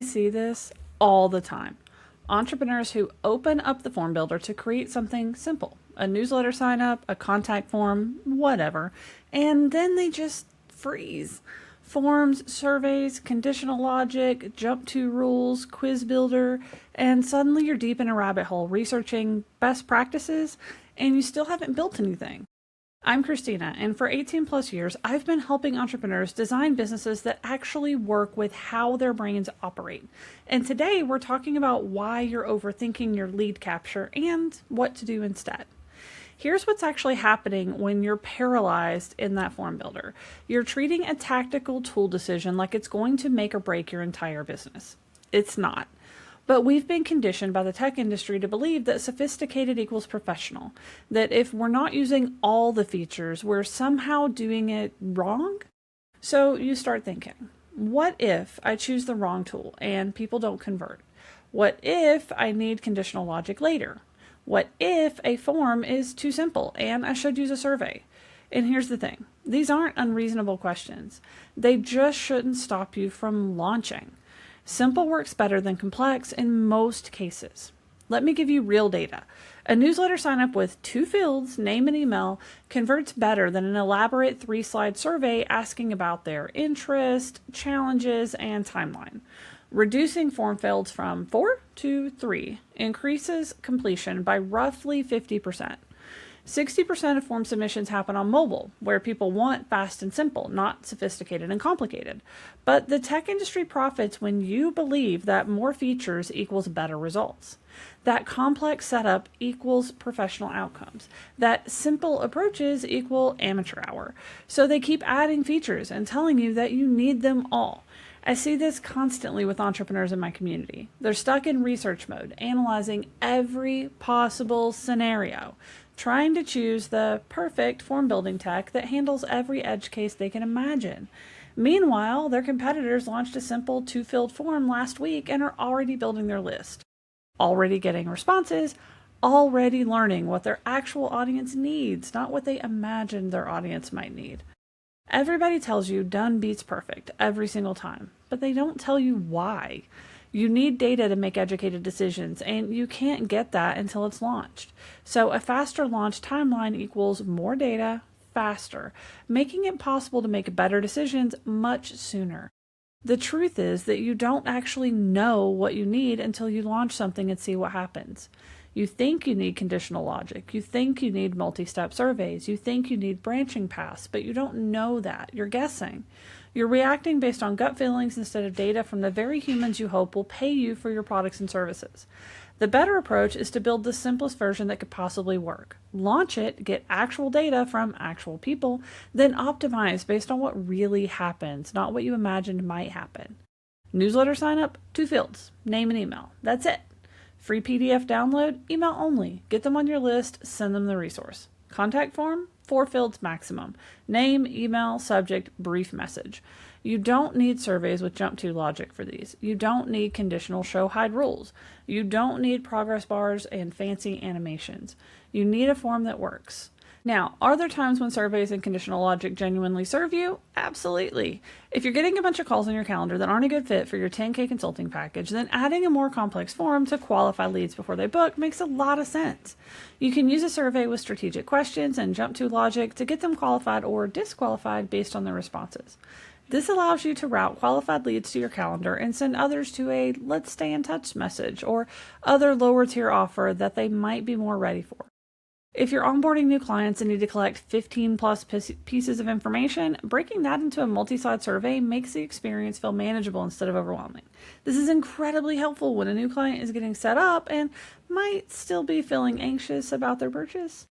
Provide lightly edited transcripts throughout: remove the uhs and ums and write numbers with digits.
See this all the time. Entrepreneurs who open up the form builder to create something simple, a newsletter sign up, a contact form, whatever, and then they just freeze. Forms, surveys, conditional logic, jump to rules, quiz builder, and suddenly you're deep in a rabbit hole researching best practices and you still haven't built anything. I'm Christina, and for 18 plus years, I've been helping entrepreneurs design businesses that actually work with how their brains operate. And today we're talking about why you're overthinking your lead capture and what to do instead. Here's what's actually happening when you're paralyzed in that form builder. You're treating a tactical tool decision like it's going to make or break your entire business. It's not. But we've been conditioned by the tech industry to believe that sophisticated equals professional, that if we're not using all the features, we're somehow doing it wrong. So you start thinking, what if I choose the wrong tool and people don't convert? What if I need conditional logic later? What if a form is too simple and I should use a survey? And here's the thing, these aren't unreasonable questions. They just shouldn't stop you from launching. Simple works better than complex in most cases. Let me give you real data. A newsletter sign up with 2 fields, name and email, converts better than an elaborate 3-slide survey asking about their interest, challenges, and timeline. Reducing form fields from 4 to 3 increases completion by roughly 50%. 60% of form submissions happen on mobile, where people want fast and simple, not sophisticated and complicated. But the tech industry profits when you believe that more features equals better results. That complex setup equals professional outcomes. That simple approaches equal amateur hour. So they keep adding features and telling you that you need them all. I see this constantly with entrepreneurs in my community. They're stuck in research mode, analyzing every possible scenario, trying to choose the perfect form building tech that handles every edge case they can imagine. Meanwhile, their competitors launched a simple 2-field form last week and are already building their list, already getting responses, already learning what their actual audience needs, not what they imagined their audience might need. Everybody tells you done beats perfect every single time, but they don't tell you why. You need data to make educated decisions, and you can't get that until it's launched. So a faster launch timeline equals more data, faster, making it possible to make better decisions much sooner. The truth is that you don't actually know what you need until you launch something and see what happens. You think you need conditional logic, you think you need multi-step surveys, you think you need branching paths, but you don't know that. You're guessing. You're reacting based on gut feelings instead of data from the very humans you hope will pay you for your products and services. The better approach is to build the simplest version that could possibly work. Launch it, get actual data from actual people, then optimize based on what really happens, not what you imagined might happen. Newsletter sign up, 2 fields, name and email. That's it. Free PDF download, email only. Get them on your list, send them the resource. Contact form, 4 fields maximum. Name, email, subject, brief message. You don't need surveys with jump to logic for these. You don't need conditional show hide rules. You don't need progress bars and fancy animations. You need a form that works. Now, are there times when surveys and conditional logic genuinely serve you? Absolutely. If you're getting a bunch of calls on your calendar that aren't a good fit for your 10K consulting package, then adding a more complex form to qualify leads before they book makes a lot of sense. You can use a survey with strategic questions and jump to logic to get them qualified or disqualified based on their responses. This allows you to route qualified leads to your calendar and send others to a let's stay in touch message or other lower tier offer that they might be more ready for. If you're onboarding new clients and need to collect 15 plus pieces of information, breaking that into a multi-slide survey makes the experience feel manageable instead of overwhelming. This is incredibly helpful when a new client is getting set up and might still be feeling anxious about their purchase.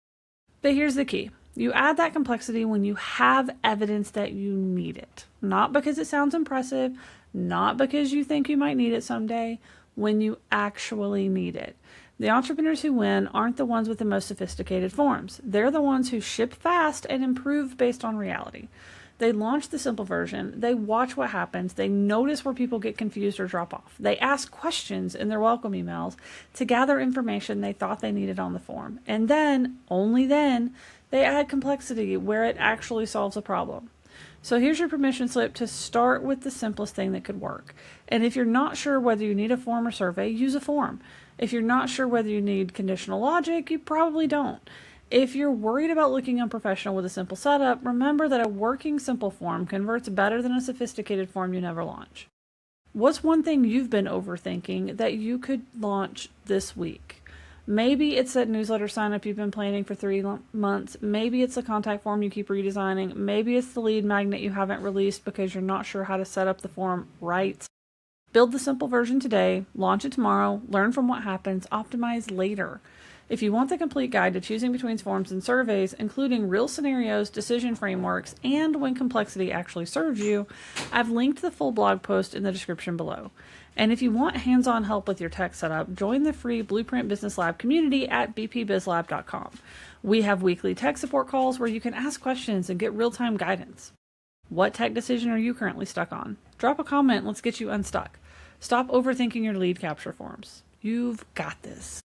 But here's the key. You add that complexity when you have evidence that you need it. Not because it sounds impressive, not because you think you might need it someday, when you actually need it. The entrepreneurs who win aren't the ones with the most sophisticated forms. They're the ones who ship fast and improve based on reality. They launch the simple version, they watch what happens, they notice where people get confused or drop off. They ask questions in their welcome emails to gather information they thought they needed on the form. And then, only then, they add complexity where it actually solves a problem. So here's your permission slip to start with the simplest thing that could work. And if you're not sure whether you need a form or survey, use a form. If you're not sure whether you need conditional logic, you probably don't. If you're worried about looking unprofessional with a simple setup, remember that a working simple form converts better than a sophisticated form you never launch. What's one thing you've been overthinking that you could launch this week? Maybe it's that newsletter sign up you've been planning for 3 months. Maybe it's the contact form you keep redesigning. Maybe it's the lead magnet you haven't released because you're not sure how to set up the form right. Build the simple version today, launch it tomorrow, learn from what happens, optimize later. If you want the complete guide to choosing between forms and surveys, including real scenarios, decision frameworks, and when complexity actually serves you, I've linked the full blog post in the description below. And if you want hands-on help with your tech setup, join the free Blueprint Business Lab community at bpbizlab.com. We have weekly tech support calls where you can ask questions and get real-time guidance. What tech decision are you currently stuck on? Drop a comment, let's get you unstuck. Stop overthinking your lead capture forms. You've got this.